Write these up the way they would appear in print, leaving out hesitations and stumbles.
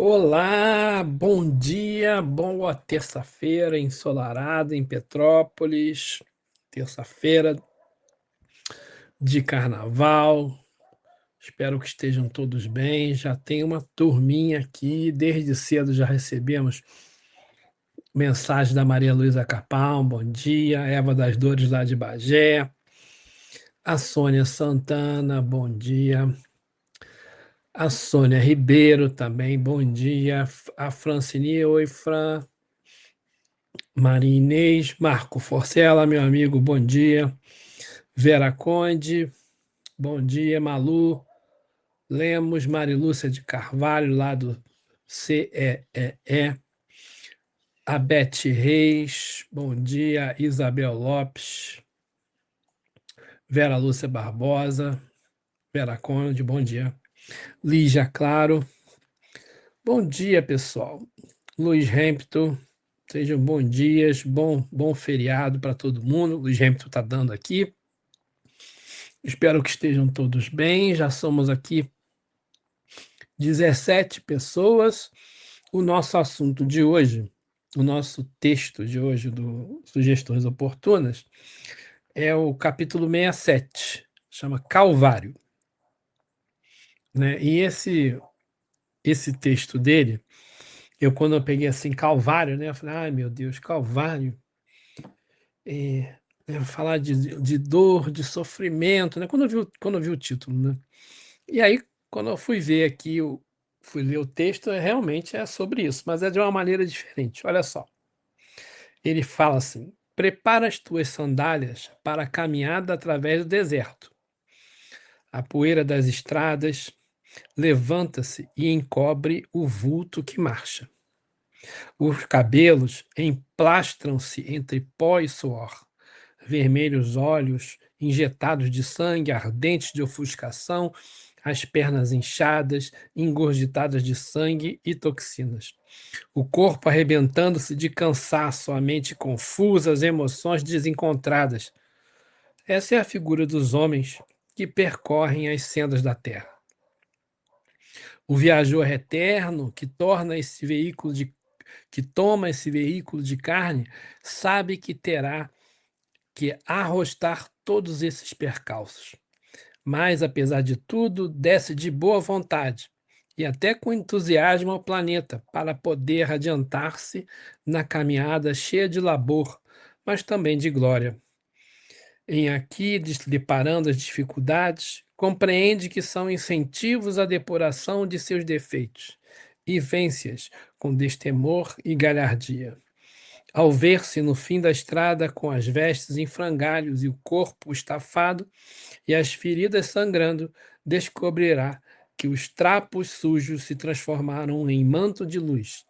Olá, bom dia, boa terça-feira ensolarada em Petrópolis, terça-feira de carnaval. Espero que estejam todos bem. Já tem uma turminha aqui, desde cedo já recebemos mensagem da Maria Luísa Capão, bom dia, Eva das Dores lá de Bagé, a Sônia Santana, bom dia. A Sônia Ribeiro também, bom dia. A Francine, oi, Fran. Maria Inês, Marco Forcella, meu amigo, bom dia. Vera Conde, bom dia. Malu Lemos, Marilúcia de Carvalho, lá do CEEE. A Beth Reis, bom dia. Isabel Lopes, Vera Lúcia Barbosa, Vera Conde, bom dia. Lígia Claro, bom dia, pessoal. Luiz Hampton, sejam bom dias, bom feriado para todo mundo. Luiz Hampton está dando aqui. Espero que estejam todos bem. Já somos aqui 17 pessoas. O nosso assunto de hoje, o nosso texto de hoje do Sugestões Oportunas, é o capítulo 67, chama Calvário. Né? E esse texto dele, quando eu peguei assim, Calvário, né? Eu falei, ai meu Deus, Calvário. Falar de dor, de sofrimento, né? Quando eu vi o título, né? E aí, quando eu fui ver aqui, eu fui ler o texto, realmente é sobre isso, mas é de uma maneira diferente. Olha só, ele fala assim: prepara as tuas sandálias para a caminhada através do deserto. A poeira das estradas levanta-se e encobre o vulto que marcha. Os cabelos emplastram-se entre pó e suor. Vermelhos olhos injetados de sangue, ardentes de ofuscação, as pernas inchadas, engurgitadas de sangue e toxinas. O corpo arrebentando-se de cansaço, a mente confusa, as emoções desencontradas. Essa é a figura dos homens que percorrem as sendas da terra. O viajor eterno que toma esse veículo de carne sabe que terá que arrostar todos esses percalços. Mas, apesar de tudo, desce de boa vontade e até com entusiasmo ao planeta para poder adiantar-se na caminhada cheia de labor, mas também de glória. Em aqui, deparando as dificuldades, compreende que são incentivos à depuração de seus defeitos e vence-as com destemor e galhardia. Ao ver-se no fim da estrada com as vestes em frangalhos e o corpo estafado e as feridas sangrando, descobrirá que os trapos sujos se transformaram em manto de luz,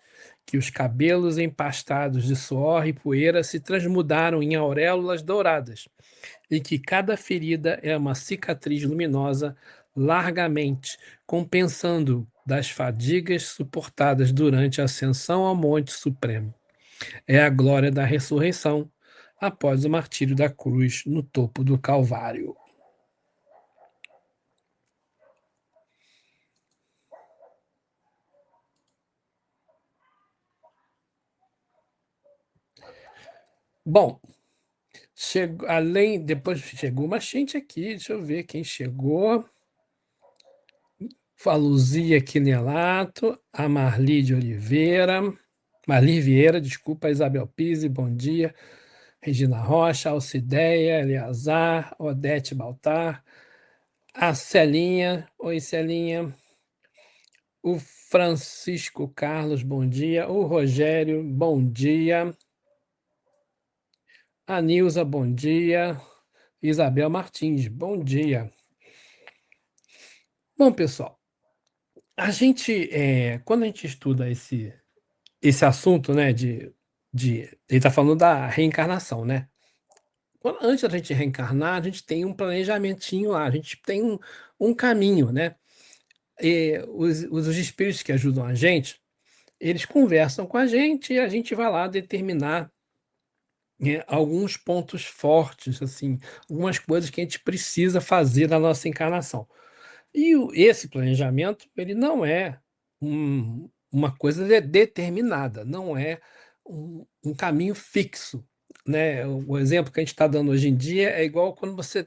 que os cabelos empastados de suor e poeira se transmudaram em auréolas douradas, e que cada ferida é uma cicatriz luminosa largamente, compensando das fadigas suportadas durante a ascensão ao Monte Supremo. É a glória da ressurreição após o martírio da cruz no topo do Calvário. Bom, depois chegou uma gente aqui, deixa eu ver quem chegou. Faluzia Quinelato, a Marli Vieira, desculpa, Isabel Pise, bom dia. Regina Rocha, Alcideia, Eleazar, Odete Baltar, a Celinha, oi Celinha, o Francisco Carlos, bom dia, o Rogério, bom dia, a Nilza, bom dia, Isabel Martins, bom dia. Bom, pessoal, quando a gente estuda esse assunto, né, ele está falando da reencarnação, né? Antes da gente reencarnar, a gente tem um planejamentinho lá, a gente tem um caminho, né? E os espíritos que ajudam a gente, eles conversam com a gente e a gente vai lá determinar, né, alguns pontos fortes, assim, algumas coisas que a gente precisa fazer na nossa encarnação. E esse planejamento, ele não é um, uma coisa determinada, não é um caminho fixo, né? O exemplo que a gente está dando hoje em dia é igual quando você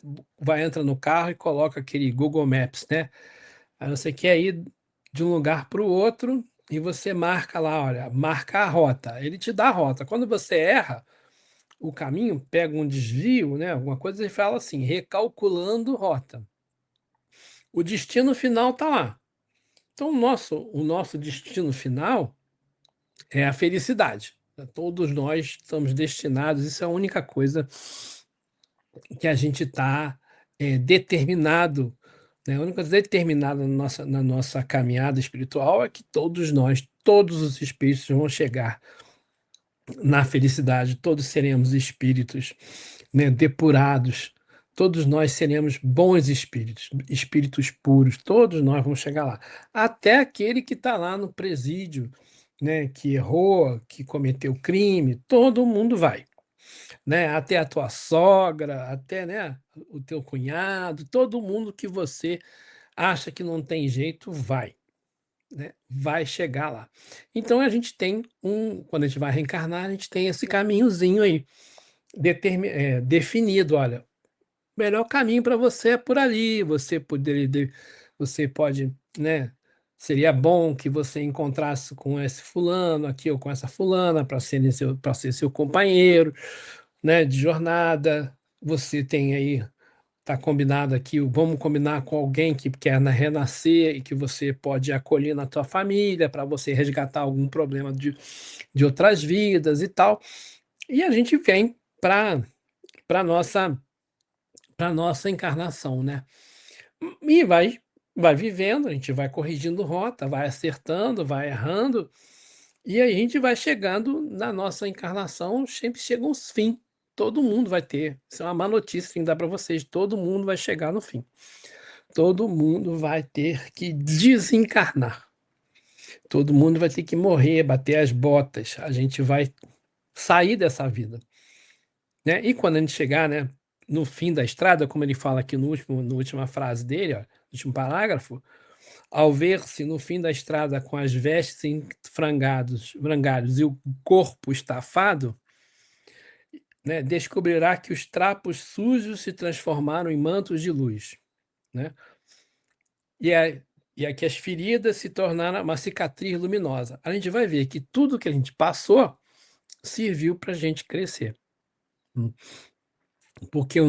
entra no carro e coloca aquele Google Maps, né? Aí você quer ir de um lugar para o outro e você marca lá, olha, marca a rota. Ele te dá a rota. Quando você erra o caminho, pega um desvio, né? Alguma coisa, ele fala assim, recalculando rota. O destino final está lá. Então, o nosso destino final é a felicidade. Todos nós estamos destinados, isso é a única coisa que a gente está determinado, né? A única coisa determinada na nossa caminhada espiritual é que todos nós, todos os espíritos vão chegar na felicidade, todos seremos espíritos, né, depurados, todos nós seremos bons espíritos, espíritos puros, todos nós vamos chegar lá. Até aquele que está lá no presídio, né, que errou, que cometeu crime, todo mundo vai, né? Até a tua sogra, até, né, o teu cunhado, todo mundo que você acha que não tem jeito, vai, né? Vai chegar lá. Então a gente tem quando a gente vai reencarnar, a gente tem esse caminhozinho aí definido, olha, o melhor caminho para você é por ali, você pode, né? Seria bom que você encontrasse com esse fulano aqui ou com essa fulana para ser seu companheiro, né, de jornada. Você tem aí, tá combinado aqui, vamos combinar com alguém que quer renascer e que você pode acolher na tua família para você resgatar algum problema de outras vidas e tal. E a gente vem para nossa para nossa encarnação, né? E vai vivendo, a gente vai corrigindo rota, vai acertando, vai errando, e a gente vai chegando na nossa encarnação, sempre chega uns fim. Todo mundo vai ter. Isso é uma má notícia que dá para vocês. Todo mundo vai chegar no fim. Todo mundo vai ter que desencarnar. Todo mundo vai ter que morrer, bater as botas. A gente vai sair dessa vida, né? E quando a gente chegar, né, no fim da estrada, como ele fala aqui na última frase dele, ó, no último parágrafo, ao ver-se no fim da estrada com as vestes em frangalhos e o corpo estafado, né, descobrirá que os trapos sujos se transformaram em mantos de luz, né? E, a, e aqui as feridas se tornaram uma cicatriz luminosa. A gente vai ver que tudo que a gente passou serviu para a gente crescer. Porque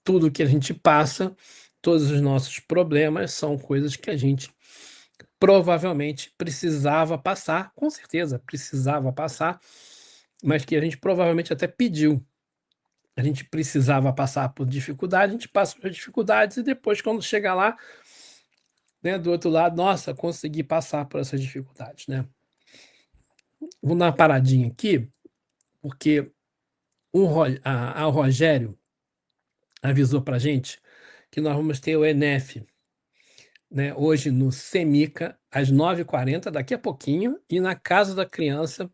tudo que a gente passa, todos os nossos problemas são coisas que a gente provavelmente precisava passar, com certeza precisava passar, mas que a gente provavelmente até pediu. A gente precisava passar por dificuldade, a gente passa por dificuldades e depois, quando chega lá, né, do outro lado, nossa, consegui passar por essas dificuldades, né? Vou dar uma paradinha aqui, porque o Rogério avisou para gente que nós vamos ter o ENEF, né, hoje no Semica, às 9h40, daqui a pouquinho, e na Casa da Criança,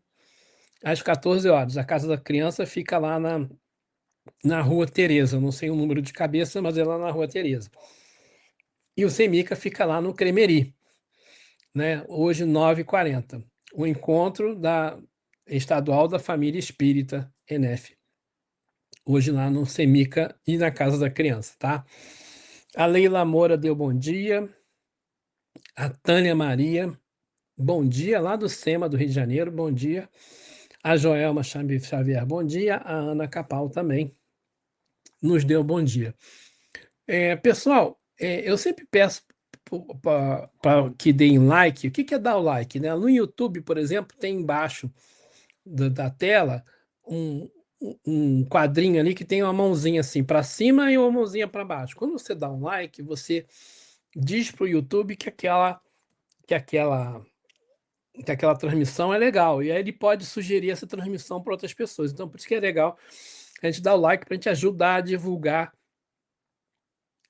às 14 horas. A Casa da Criança fica lá na Rua Tereza, não sei o número de cabeça, mas é lá na Rua Tereza. E o Semica fica lá no Cremeri, né, hoje 9h40. O encontro da estadual da Família Espírita, ENEF, hoje lá no Semica e na Casa da Criança, tá? A Leila Moura deu bom dia, a Tânia Maria, bom dia, lá do SEMA do Rio de Janeiro, bom dia. A Joelma Xavier, bom dia. A Ana Capal também nos deu bom dia. Pessoal, eu sempre peço para que deem like. O que é dar o like, né? No YouTube, por exemplo, tem embaixo da tela um, um quadrinho ali que tem uma mãozinha assim para cima e uma mãozinha para baixo. Quando você dá um like, você diz para o YouTube que aquela que aquela transmissão é legal. E aí ele pode sugerir essa transmissão para outras pessoas. Então, por isso que é legal a gente dar o like para a gente ajudar a divulgar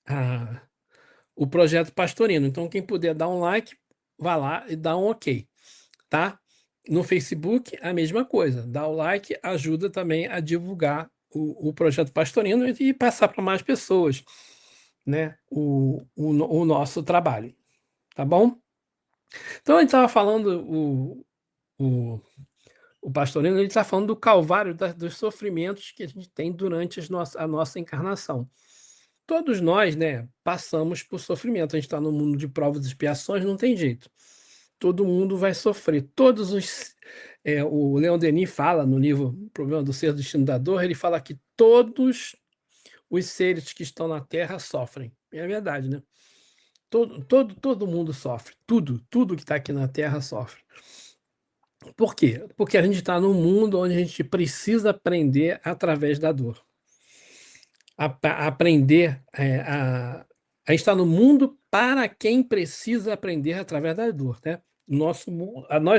a, o projeto Pastorino. Então, quem puder dar um like, vá lá e dá um ok, tá? No Facebook, a mesma coisa. Dá o like, ajuda também a divulgar o projeto Pastorino e passar para mais pessoas, né, o nosso trabalho, tá bom? Então a gente estava falando, o, o pastorino, ele está falando do calvário, dos sofrimentos que a gente tem durante a nossa encarnação. Todos nós, né, passamos por sofrimento. A gente está no mundo de provas e expiações, não tem jeito. Todo mundo vai sofrer. O Leon Denis fala no livro Problema do Ser, do Destino da Dor, ele fala que todos os seres que estão na Terra sofrem. É verdade, né? Todo mundo sofre. Tudo que está aqui na Terra sofre. Por quê? Porque a gente está num mundo onde a gente precisa aprender através da dor. Aprender a estar no mundo para quem precisa aprender através da dor, né? Nós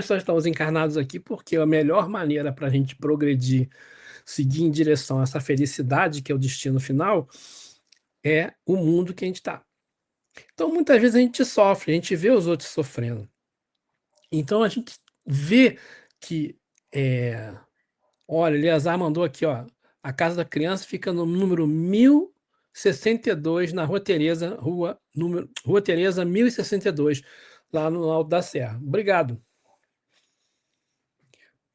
só estamos encarnados aqui porque a melhor maneira para a gente progredir, seguir em direção a essa felicidade que é o destino final, é o mundo que a gente está. Então, muitas vezes a gente sofre, a gente vê os outros sofrendo. Então, a gente vê que, olha, Eleazar mandou aqui, ó, a casa da criança fica no número 1062, na Rua Tereza, Rua Tereza 1062, lá no Alto da Serra. Obrigado.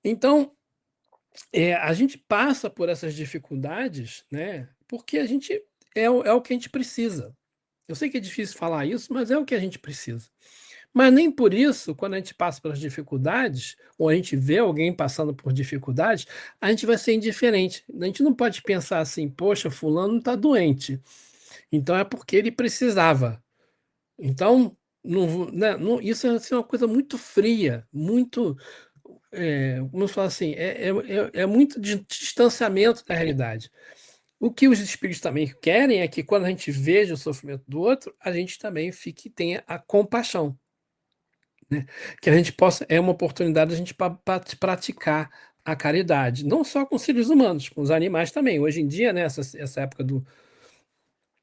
Então, a gente passa por essas dificuldades, né? Porque a gente é o que a gente precisa. Eu sei que é difícil falar isso, mas é o que a gente precisa. Mas nem por isso, quando a gente passa pelas dificuldades, ou a gente vê alguém passando por dificuldades, a gente vai ser indiferente. A gente não pode pensar assim, poxa, fulano está doente, então é porque ele precisava. Então, né, isso é assim, uma coisa muito fria, muito, como eu falo assim, é muito de distanciamento da realidade. O que os espíritos também querem é que quando a gente veja o sofrimento do outro, a gente também tenha a compaixão, né? Que a gente possa, é uma oportunidade da gente praticar a caridade, não só com os seres humanos, com os animais também. Hoje em dia, né, essa época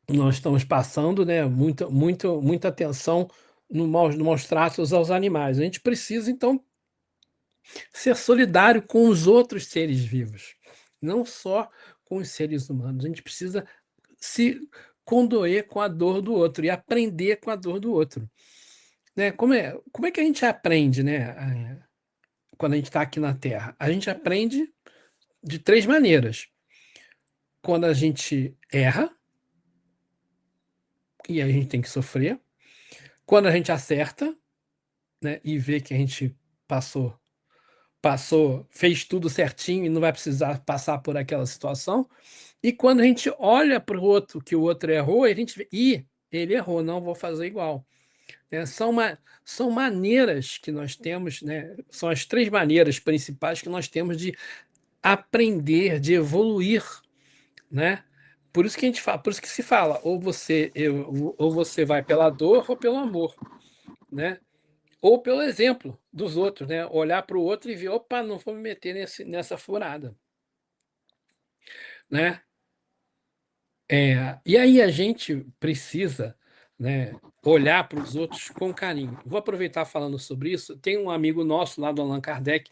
nós estamos passando, né, muita atenção no maus tratos aos animais. A gente precisa, então, ser solidário com os outros seres vivos, não só com os seres humanos. A gente precisa se condoer com a dor do outro e aprender com a dor do outro, né? Como é que a gente aprende, né? Quando a gente está aqui na Terra? A gente aprende de três maneiras. Quando a gente erra, e a gente tem que sofrer. Quando a gente acerta, né, e vê que a gente fez tudo certinho e não vai precisar passar por aquela situação. E quando a gente olha para o outro, que o outro errou, a gente vê, ele errou, não vou fazer igual. São maneiras que nós temos, né? São as três maneiras principais que nós temos de aprender, de evoluir, né? Por isso que a gente fala, por isso que se fala, ou você vai pela dor ou pelo amor, né? Ou pelo exemplo dos outros, né? Olhar para o outro e ver, opa, não vou me meter nessa furada, né? E aí a gente precisa, né, olhar para os outros com carinho. Vou aproveitar falando sobre isso. Tem um amigo nosso lá do Allan Kardec,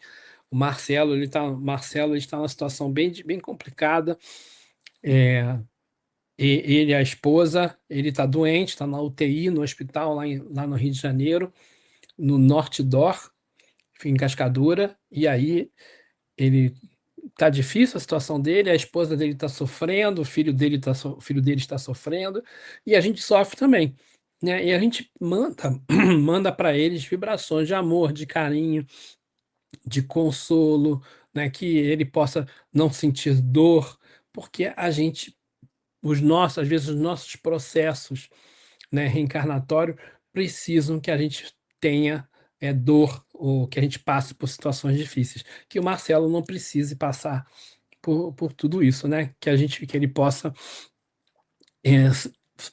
o Marcelo. Marcelo, ele está numa situação bem complicada. É, ele e a esposa, ele está doente, está na UTI, no hospital lá no Rio de Janeiro, no Norte Dor, em Cascadura. E aí ele tá difícil a situação dele, a esposa dele está sofrendo, o filho dele está sofrendo, e a gente sofre também, né? E a gente manda para eles vibrações de amor, de carinho, de consolo, né? Que ele possa não sentir dor, porque às vezes os nossos processos, né, reencarnatório precisam que a gente tenha dor ou que a gente passe por situações difíceis, que o Marcelo não precise passar por tudo isso, né? Que ele possa é,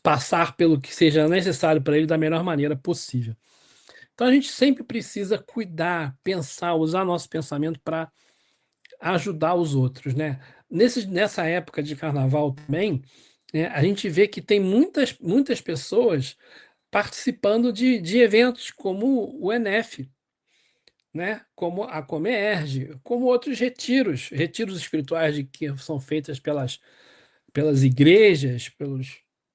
passar pelo que seja necessário para ele da melhor maneira possível. Então a gente sempre precisa cuidar, pensar, usar nosso pensamento para ajudar os outros, né? Nessa época de carnaval também, né, a gente vê que tem muitas pessoas participando de eventos como o ENEF, né? Como a Comerge, como outros retiros espirituais que são feitas pelas igrejas,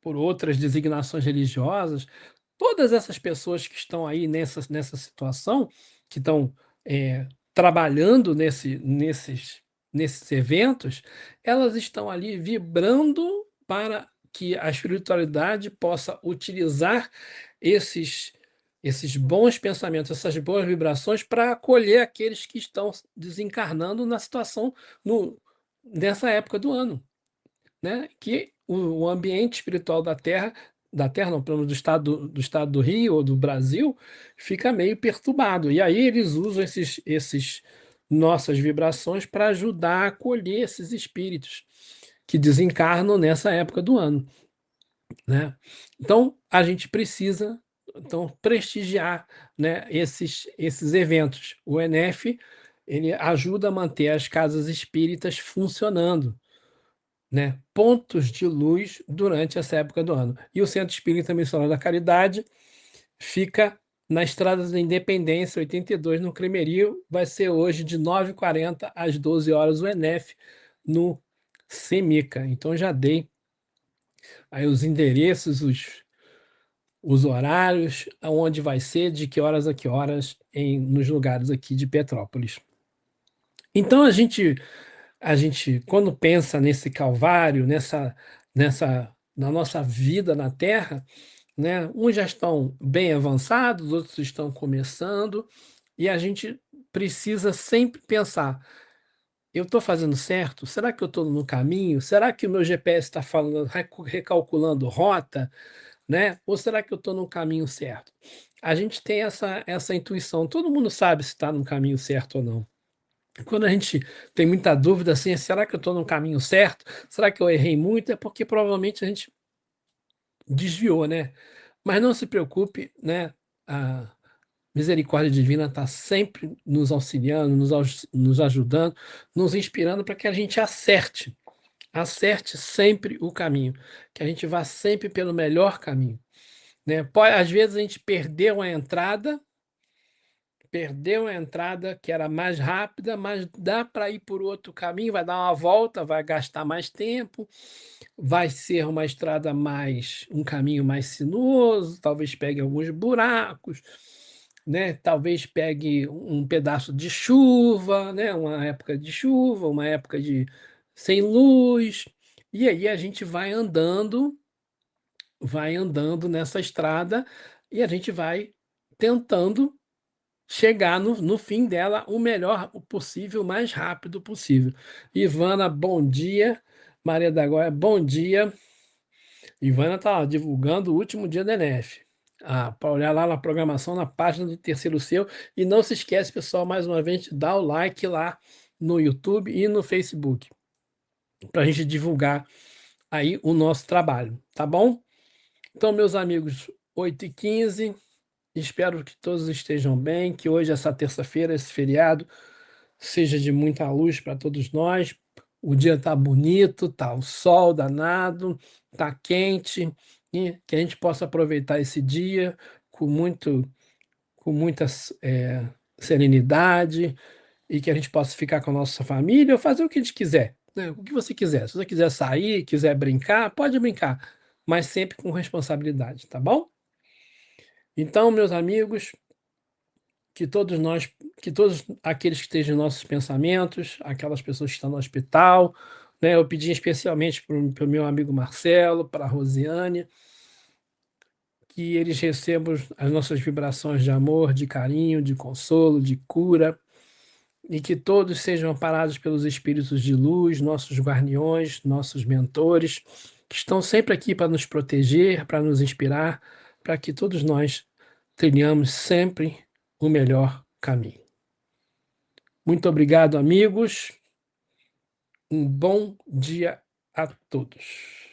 por outras designações religiosas, todas essas pessoas que estão aí nessa situação, que estão trabalhando nesses eventos, elas estão ali vibrando para que a espiritualidade possa utilizar esses, esses bons pensamentos, essas boas vibrações para acolher aqueles que estão desencarnando na situação nessa época do ano, né? Que o ambiente espiritual da Terra, não, pelo menos do estado do Rio ou do Brasil, fica meio perturbado. E aí eles usam esses nossas vibrações para ajudar a acolher esses espíritos que desencarnam nessa época do ano, né? Então a gente precisa prestigiar, né, esses eventos. O ENEF ele ajuda a manter as casas espíritas funcionando, né, pontos de luz durante essa época do ano. E o Centro Espírita Missionário da Caridade fica na Estrada da Independência, 82, no Cremerio. Vai ser hoje de 9h40 às 12 horas o ENEF no Semica. Então já dei aí os endereços, os horários, aonde vai ser, de que horas a que horas, nos lugares aqui de Petrópolis. Então a gente, quando pensa nesse calvário, na nossa vida na Terra, né, uns já estão bem avançados, outros estão começando, e a gente precisa sempre pensar: eu estou fazendo certo? Será que eu estou no caminho? Será que o meu GPS está falando, recalculando rota, né? Ou será que eu estou no caminho certo? A gente tem essa intuição, todo mundo sabe se está no caminho certo ou não. Quando a gente tem muita dúvida assim, será que eu estou no caminho certo? Será que eu errei muito? É porque provavelmente a gente desviou, né? Mas não se preocupe, né? A misericórdia divina está sempre nos auxiliando, nos ajudando, nos inspirando para que a gente acerte sempre o caminho, que a gente vá sempre pelo melhor caminho, né? Às vezes a gente perdeu a entrada que era mais rápida, mas dá para ir por outro caminho, vai dar uma volta, vai gastar mais tempo, vai ser uma estrada um caminho mais sinuoso, talvez pegue alguns buracos, né? Talvez pegue um pedaço de chuva, né? Uma época de chuva, uma época de sem luz. E aí a gente vai andando nessa estrada e a gente vai tentando chegar no fim dela o melhor possível, o mais rápido possível. Ivana, bom dia. Maria da Glória, bom dia. Ivana está divulgando o último dia da NF. Ah, para olhar lá na programação, na página do Terceiro Seu. E não se esquece, pessoal, mais uma vez, de dar o like lá no YouTube e no Facebook, para a gente divulgar aí o nosso trabalho, tá bom? Então, meus amigos, 8h15, espero que todos estejam bem, que hoje, essa terça-feira, esse feriado, seja de muita luz para todos nós. O dia está bonito, tá o sol danado, tá quente, e que a gente possa aproveitar esse dia com com muita serenidade e que a gente possa ficar com a nossa família ou fazer o que a gente quiser, né? O que você quiser. Se você quiser sair, quiser brincar, pode brincar, mas sempre com responsabilidade, tá bom? Então, meus amigos, que todos aqueles que estejam em nossos pensamentos, aquelas pessoas que estão no hospital, né? Eu pedi especialmente para o meu amigo Marcelo, para a Rosiane, que eles recebam as nossas vibrações de amor, de carinho, de consolo, de cura, e que todos sejam amparados pelos espíritos de luz, nossos guardiões, nossos mentores, que estão sempre aqui para nos proteger, para nos inspirar, para que todos nós tenhamos sempre o melhor caminho. Muito obrigado, amigos. Um bom dia a todos.